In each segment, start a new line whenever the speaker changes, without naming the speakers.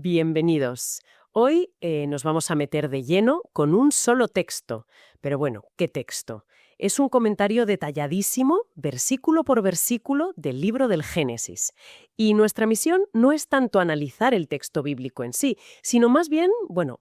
Bienvenidos. Hoy nos vamos a meter de lleno con un solo texto. Pero bueno, ¿qué texto? Es un comentario detalladísimo, versículo por versículo, del libro del Génesis. Y nuestra misión no es tanto analizar el texto bíblico en sí, sino más bien,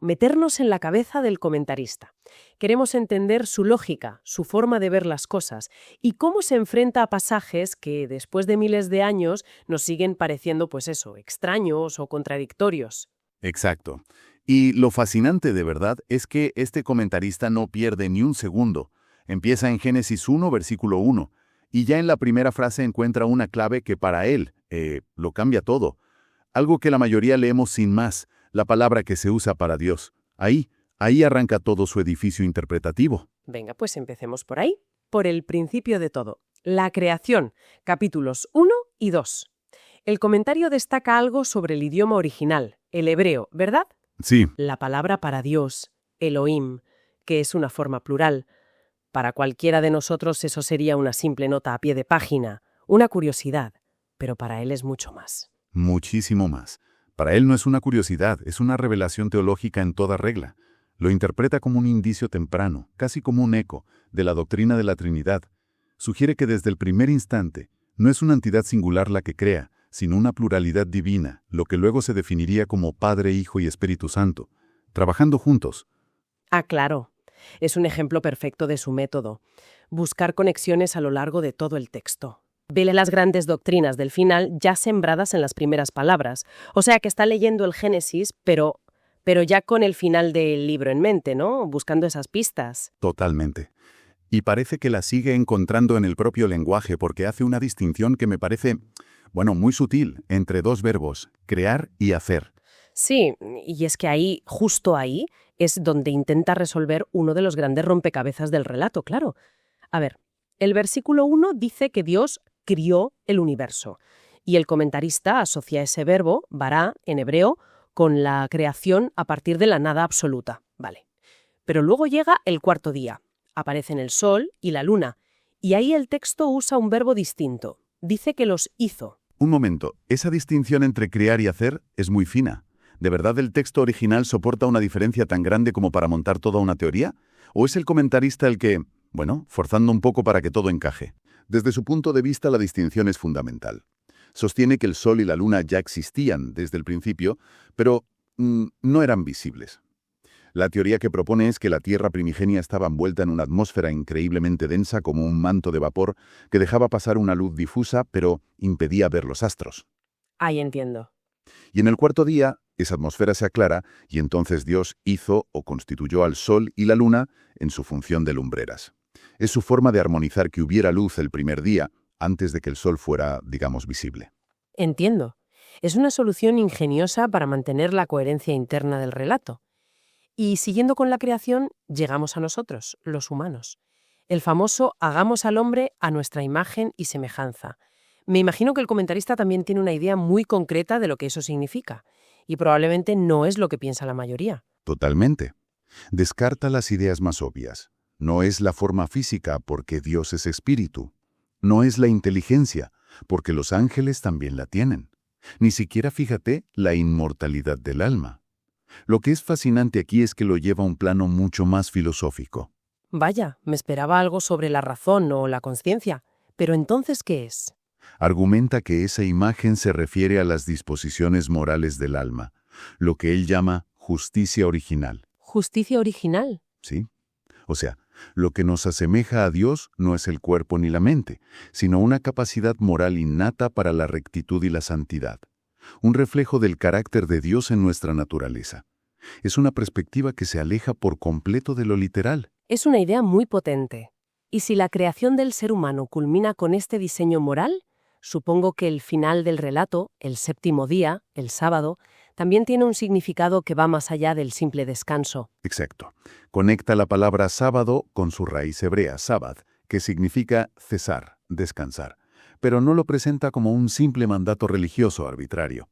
meternos en la cabeza del comentarista. Queremos entender su lógica, su forma de ver las cosas y cómo se enfrenta a pasajes que, después de miles de años, nos siguen pareciendo, extraños o contradictorios.
Exacto. Y lo fascinante de verdad es que este comentarista no pierde ni un segundo. Empieza en Génesis 1, versículo 1, y ya en la primera frase encuentra una clave que para él lo cambia todo. Algo que la mayoría leemos sin más, la palabra que se usa para Dios. Ahí arranca todo su edificio interpretativo.
Venga, pues empecemos por ahí, por el principio de todo. La creación, capítulos 1 y 2. El comentario destaca algo sobre el idioma original, el hebreo, ¿verdad?
Sí,
La palabra para Dios, Elohim, que es una forma plural. Para cualquiera de nosotros eso sería una simple nota a pie de página, una curiosidad, pero para él es mucho más.
muchísimo más. Para él no es una curiosidad, es una revelación teológica en toda regla. Lo interpreta como un indicio temprano, casi como un eco, de la doctrina de la Trinidad. Sugiere que desde el primer instante no es una entidad singular la que crea, sino una pluralidad divina, lo que luego se definiría como Padre, Hijo y Espíritu Santo, trabajando juntos.
Ah, claro. Es un ejemplo perfecto de su método. Buscar conexiones a lo largo de todo el texto. Vele las grandes doctrinas del final ya sembradas en las primeras palabras. O sea que está leyendo el Génesis, pero ya con el final del libro en mente, ¿no? Buscando esas pistas.
Totalmente. Y parece que la sigue encontrando en el propio lenguaje porque hace una distinción que me parece, muy sutil, entre dos verbos, crear y hacer.
Sí, y es que ahí, justo ahí, es donde intenta resolver uno de los grandes rompecabezas del relato, claro. A ver, el versículo 1 dice que Dios crió el universo, y el comentarista asocia ese verbo, bará, en hebreo, con la creación a partir de la nada absoluta. Vale. Pero luego llega el cuarto día. Aparecen el sol y la luna, y ahí el texto usa un verbo distinto. Dice que los hizo.
Un momento, esa distinción entre crear y hacer es muy fina. ¿De verdad el texto original soporta una diferencia tan grande como para montar toda una teoría? ¿O es el comentarista el que, forzando un poco para que todo encaje? Desde su punto de vista, la distinción es fundamental. Sostiene que el Sol y la Luna ya existían desde el principio, pero no eran visibles. La teoría que propone es que la Tierra primigenia estaba envuelta en una atmósfera increíblemente densa como un manto de vapor que dejaba pasar una luz difusa, pero impedía ver los astros.
Ahí entiendo.
Y en el cuarto día, esa atmósfera se aclara y entonces Dios hizo o constituyó al Sol y la Luna en su función de lumbreras. Es su forma de armonizar que hubiera luz el primer día, antes de que el Sol fuera, visible.
Entiendo. Es una solución ingeniosa para mantener la coherencia interna del relato. Y siguiendo con la creación, llegamos a nosotros, los humanos. El famoso hagamos al hombre a nuestra imagen y semejanza. Me imagino que el comentarista también tiene una idea muy concreta de lo que eso significa. Y probablemente no es lo que piensa la mayoría.
Totalmente. Descarta las ideas más obvias. No es la forma física porque Dios es espíritu. No es la inteligencia porque los ángeles también la tienen. Ni siquiera, fíjate, la inmortalidad del alma. Lo que es fascinante aquí es que lo lleva a un plano mucho más filosófico.
Vaya, me esperaba algo sobre la razón o la conciencia. Pero entonces, ¿qué es?
Argumenta que esa imagen se refiere a las disposiciones morales del alma, lo que él llama justicia original.
¿Justicia original?
¿Sí? O sea, lo que nos asemeja a Dios no es el cuerpo ni la mente, sino una capacidad moral innata para la rectitud y la santidad. Un reflejo del carácter de Dios en nuestra naturaleza. Es una perspectiva que se aleja por completo de lo literal.
Es una idea muy potente. ¿Y si la creación del ser humano culmina con este diseño moral? Supongo que el final del relato, el séptimo día, el sábado, también tiene un significado que va más allá del simple descanso.
Exacto. Conecta la palabra sábado con su raíz hebrea, sabbath, que significa cesar, descansar. Pero no lo presenta como un simple mandato religioso arbitrario.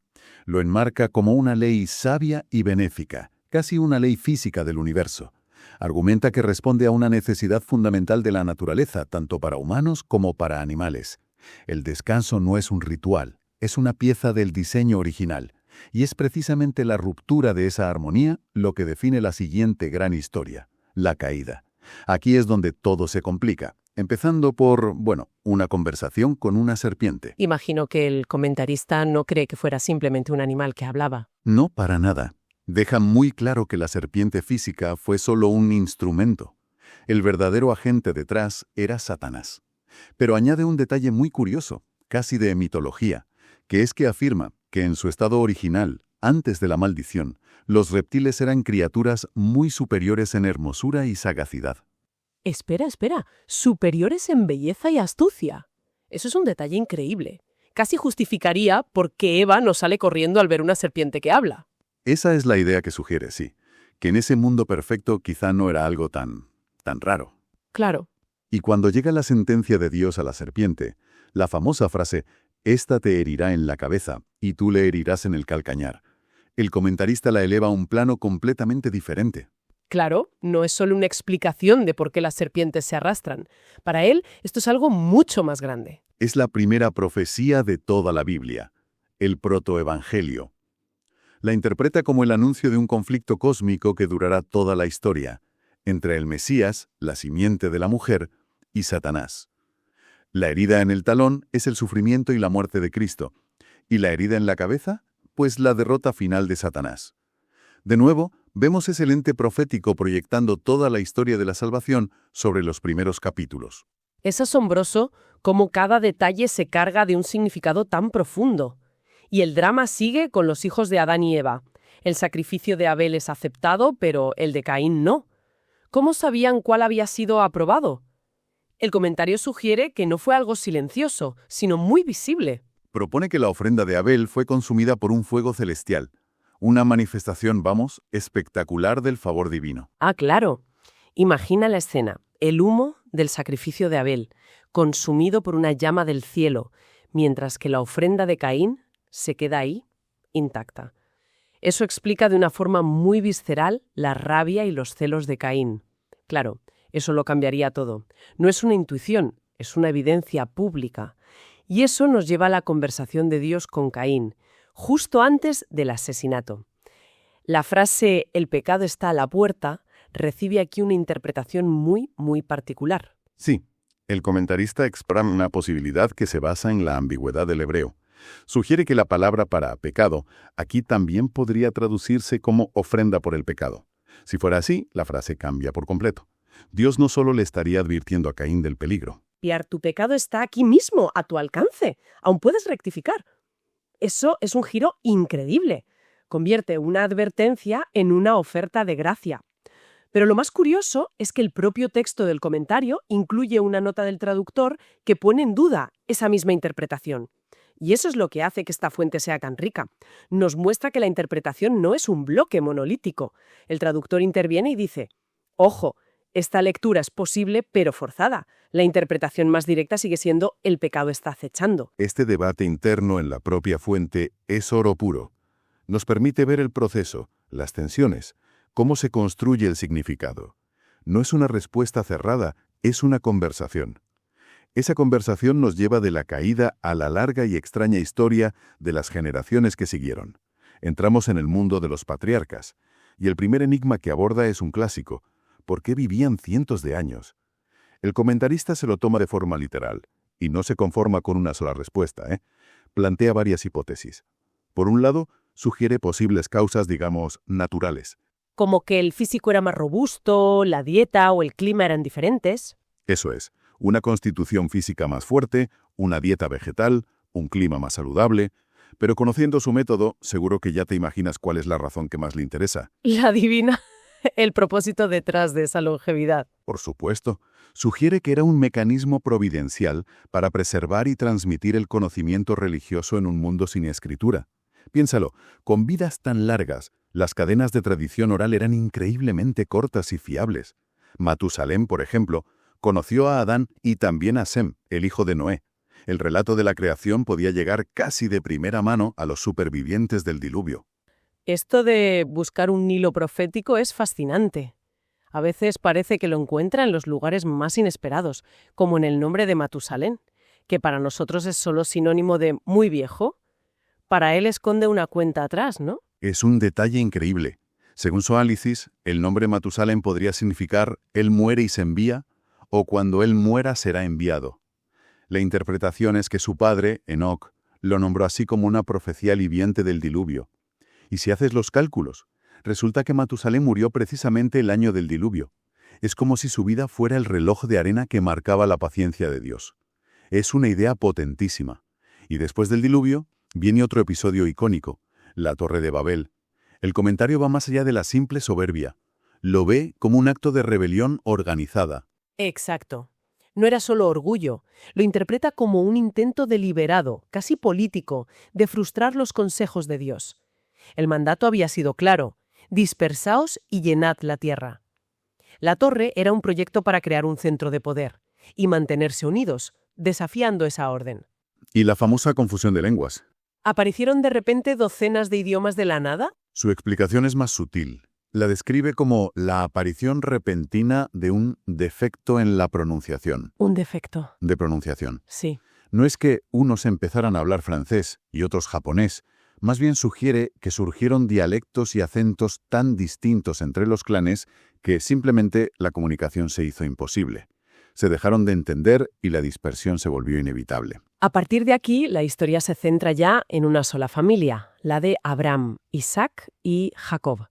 Lo enmarca como una ley sabia y benéfica, casi una ley física del universo. Argumenta que responde a una necesidad fundamental de la naturaleza, tanto para humanos como para animales. El descanso no es un ritual, es una pieza del diseño original. Y es precisamente la ruptura de esa armonía lo que define la siguiente gran historia, la caída. Aquí es donde todo se complica, empezando por, una conversación con una serpiente.
Imagino que el comentarista no cree que fuera simplemente un animal que hablaba.
No para nada. Deja muy claro que la serpiente física fue solo un instrumento. El verdadero agente detrás era Satanás. Pero añade un detalle muy curioso, casi de mitología, que es que afirma que en su estado original, antes de la maldición, los reptiles eran criaturas muy superiores en hermosura y sagacidad.
Espera, superiores en belleza y astucia. Eso es un detalle increíble. Casi justificaría por qué Eva no sale corriendo al ver una serpiente que habla.
Esa es la idea que sugiere, sí, que en ese mundo perfecto quizá no era algo tan raro.
Claro.
Y cuando llega la sentencia de Dios a la serpiente, la famosa frase, «Esta te herirá en la cabeza, y tú le herirás en el calcañar», el comentarista la eleva a un plano completamente diferente.
Claro, no es solo una explicación de por qué las serpientes se arrastran. Para él, esto es algo mucho más grande.
Es la primera profecía de toda la Biblia, el protoevangelio. La interpreta como el anuncio de un conflicto cósmico que durará toda la historia, entre el Mesías, la simiente de la mujer, y Satanás. La herida en el talón es el sufrimiento y la muerte de Cristo. ¿Y la herida en la cabeza? Pues la derrota final de Satanás. De nuevo, vemos ese lente profético proyectando toda la historia de la salvación sobre los primeros capítulos.
Es asombroso cómo cada detalle se carga de un significado tan profundo. Y el drama sigue con los hijos de Adán y Eva. El sacrificio de Abel es aceptado, pero el de Caín no. ¿Cómo sabían cuál había sido aprobado? El comentario sugiere que no fue algo silencioso, sino muy visible.
Propone que la ofrenda de Abel fue consumida por un fuego celestial. Una manifestación, espectacular del favor divino.
Ah, claro. Imagina la escena. El humo del sacrificio de Abel, consumido por una llama del cielo, mientras que la ofrenda de Caín se queda ahí, intacta. Eso explica de una forma muy visceral la rabia y los celos de Caín. Claro, eso lo cambiaría todo. No es una intuición, es una evidencia pública. Y eso nos lleva a la conversación de Dios con Caín, justo antes del asesinato. La frase «el pecado está a la puerta» recibe aquí una interpretación muy, muy particular.
Sí, el comentarista expresa una posibilidad que se basa en la ambigüedad del hebreo. Sugiere que la palabra para pecado aquí también podría traducirse como ofrenda por el pecado. Si fuera así, la frase cambia por completo. Dios no solo le estaría advirtiendo a Caín del peligro.
Tu pecado está aquí mismo, a tu alcance. Aún puedes rectificar. Eso es un giro increíble. Convierte una advertencia en una oferta de gracia. Pero lo más curioso es que el propio texto del comentario incluye una nota del traductor que pone en duda esa misma interpretación. Y eso es lo que hace que esta fuente sea tan rica. Nos muestra que la interpretación no es un bloque monolítico. El traductor interviene y dice, ojo, esta lectura es posible pero forzada. La interpretación más directa sigue siendo el pecado está acechando.
Este debate interno en la propia fuente es oro puro. Nos permite ver el proceso, las tensiones, cómo se construye el significado. No es una respuesta cerrada, es una conversación. Esa conversación nos lleva de la caída a la larga y extraña historia de las generaciones que siguieron. Entramos en el mundo de los patriarcas, y el primer enigma que aborda es un clásico. ¿Por qué vivían cientos de años? El comentarista se lo toma de forma literal, y no se conforma con una sola respuesta, Plantea varias hipótesis. Por un lado, sugiere posibles causas, naturales.
Como que el físico era más robusto, la dieta o el clima eran diferentes.
Eso es, una constitución física más fuerte, una dieta vegetal, un clima más saludable. Pero conociendo su método, seguro que ya te imaginas cuál es la razón que más le interesa.
La divina, el propósito detrás de esa longevidad.
Por supuesto, sugiere que era un mecanismo providencial para preservar y transmitir el conocimiento religioso en un mundo sin escritura. Piénsalo, con vidas tan largas, las cadenas de tradición oral eran increíblemente cortas y fiables. Matusalén, por ejemplo, conoció a Adán y también a Sem, el hijo de Noé. El relato de la creación podía llegar casi de primera mano a los supervivientes del diluvio.
Esto de buscar un hilo profético es fascinante. A veces parece que lo encuentra en los lugares más inesperados, como en el nombre de Matusalén, que para nosotros es solo sinónimo de muy viejo. para él esconde una cuenta atrás, ¿no?
Es un detalle increíble. Según su análisis, el nombre Matusalén podría significar «él muere y se envía» o «cuando él muera será enviado». La interpretación es que su padre, Enoc, lo nombró así como una profecía aliviante del diluvio. Y si haces los cálculos, resulta que Matusalén murió precisamente el año del diluvio. Es como si su vida fuera el reloj de arena que marcaba la paciencia de Dios. Es una idea potentísima. Y después del diluvio, viene otro episodio icónico, la Torre de Babel. El comentario va más allá de la simple soberbia. Lo ve como un acto de rebelión organizada.
Exacto. No era solo orgullo, lo interpreta como un intento deliberado, casi político, de frustrar los consejos de Dios. El mandato había sido claro: dispersaos y llenad la tierra. La torre era un proyecto para crear un centro de poder y mantenerse unidos, desafiando esa orden.
Y la famosa confusión de lenguas.
¿Aparecieron de repente docenas de idiomas de la nada?
Su explicación es más sutil. La describe como la aparición repentina de un defecto en la pronunciación.
Un defecto.
De pronunciación.
Sí.
No es que unos empezaran a hablar francés y otros japonés, más bien sugiere que surgieron dialectos y acentos tan distintos entre los clanes que simplemente la comunicación se hizo imposible. Se dejaron de entender y la dispersión se volvió inevitable.
A partir de aquí, la historia se centra ya en una sola familia, la de Abraham, Isaac y Jacob.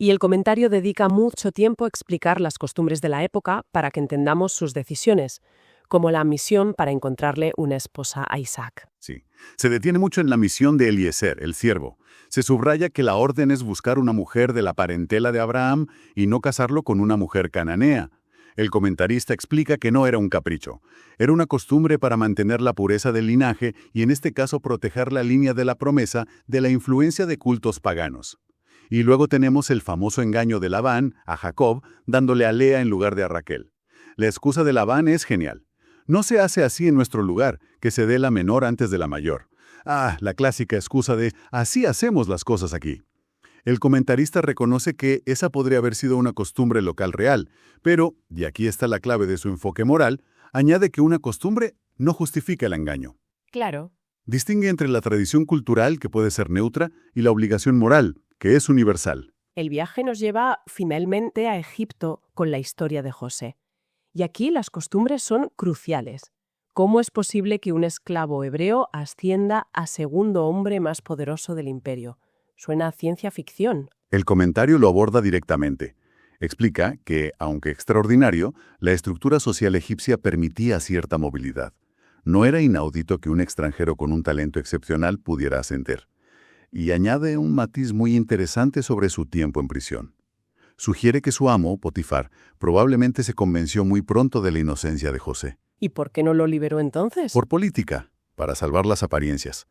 Y el comentario dedica mucho tiempo a explicar las costumbres de la época para que entendamos sus decisiones, como la misión para encontrarle una esposa a Isaac.
Sí. Se detiene mucho en la misión de Eliezer, el siervo. Se subraya que la orden es buscar una mujer de la parentela de Abraham y no casarlo con una mujer cananea. El comentarista explica que no era un capricho. Era una costumbre para mantener la pureza del linaje y en este caso proteger la línea de la promesa de la influencia de cultos paganos. Y luego tenemos el famoso engaño de Labán a Jacob dándole a Lea en lugar de a Raquel. La excusa de Labán es genial. No se hace así en nuestro lugar, que se dé la menor antes de la mayor. La clásica excusa de así hacemos las cosas aquí. El comentarista reconoce que esa podría haber sido una costumbre local real, pero, y aquí está la clave de su enfoque moral, añade que una costumbre no justifica el engaño.
Claro.
Distingue entre la tradición cultural, que puede ser neutra, y la obligación moral, que es universal.
El viaje nos lleva finalmente a Egipto con la historia de José. Y aquí las costumbres son cruciales. ¿Cómo es posible que un esclavo hebreo ascienda a segundo hombre más poderoso del imperio? Suena a ciencia ficción.
El comentario lo aborda directamente. Explica que, aunque extraordinario, la estructura social egipcia permitía cierta movilidad. No era inaudito que un extranjero con un talento excepcional pudiera ascender. Y añade un matiz muy interesante sobre su tiempo en prisión. Sugiere que su amo, Potifar, probablemente se convenció muy pronto de la inocencia de José.
¿Y por qué no lo liberó entonces?
Por política, para salvar las apariencias.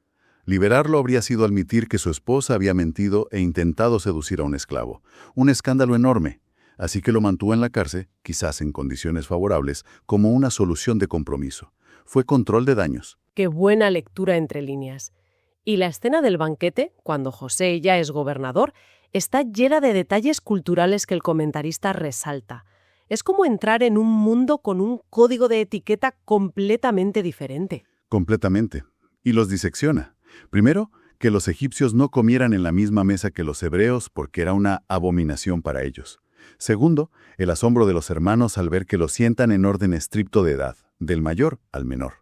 Liberarlo habría sido admitir que su esposa había mentido e intentado seducir a un esclavo. Un escándalo enorme. Así que lo mantuvo en la cárcel, quizás en condiciones favorables, como una solución de compromiso. Fue control de daños.
Qué buena lectura entre líneas. Y la escena del banquete, cuando José ya es gobernador, está llena de detalles culturales que el comentarista resalta. Es como entrar en un mundo con un código de etiqueta completamente diferente.
Completamente. Y los disecciona. Primero, que los egipcios no comieran en la misma mesa que los hebreos porque era una abominación para ellos. Segundo, el asombro de los hermanos al ver que los sientan en orden estricto de edad, del mayor al menor.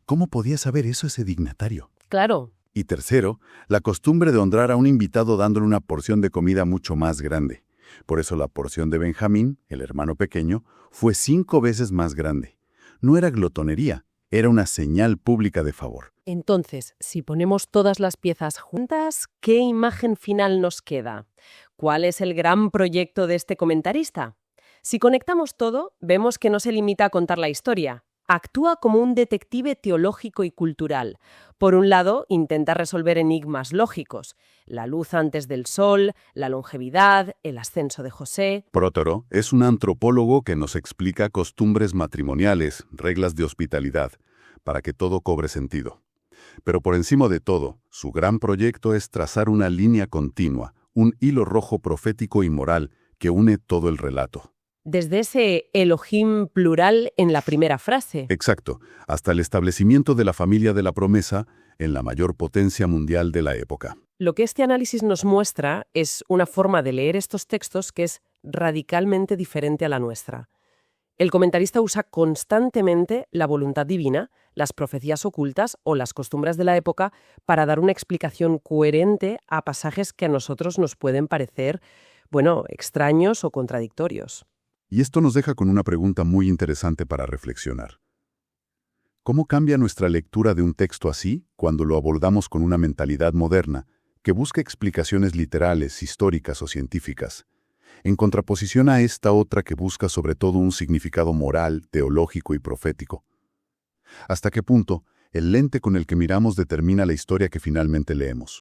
¿Cómo podía saber eso ese dignatario?
Claro.
Y tercero, la costumbre de honrar a un invitado dándole una porción de comida mucho más grande. Por eso la porción de Benjamín, el hermano pequeño, fue 5 veces más grande. No era glotonería, era una señal pública de favor.
Entonces, si ponemos todas las piezas juntas, ¿qué imagen final nos queda? ¿Cuál es el gran proyecto de este comentarista? Si conectamos todo, vemos que no se limita a contar la historia. Actúa como un detective teológico y cultural. Por un lado, intenta resolver enigmas lógicos: la luz antes del sol, la longevidad, el ascenso de José.
Prótoro es un antropólogo que nos explica costumbres matrimoniales, reglas de hospitalidad, para que todo cobre sentido. Pero por encima de todo, su gran proyecto es trazar una línea continua, un hilo rojo profético y moral que une todo el relato.
Desde ese Elohim plural en la primera frase.
Exacto, hasta el establecimiento de la familia de la promesa, en la mayor potencia mundial de la época.
Lo que este análisis nos muestra es una forma de leer estos textos que es radicalmente diferente a la nuestra. El comentarista usa constantemente la voluntad divina, las profecías ocultas o las costumbres de la época para dar una explicación coherente a pasajes que a nosotros nos pueden parecer, extraños o contradictorios.
Y esto nos deja con una pregunta muy interesante para reflexionar. ¿Cómo cambia nuestra lectura de un texto así cuando lo abordamos con una mentalidad moderna que busca explicaciones literales, históricas o científicas, en contraposición a esta otra que busca sobre todo un significado moral, teológico y profético? ¿Hasta qué punto el lente con el que miramos determina la historia que finalmente leemos?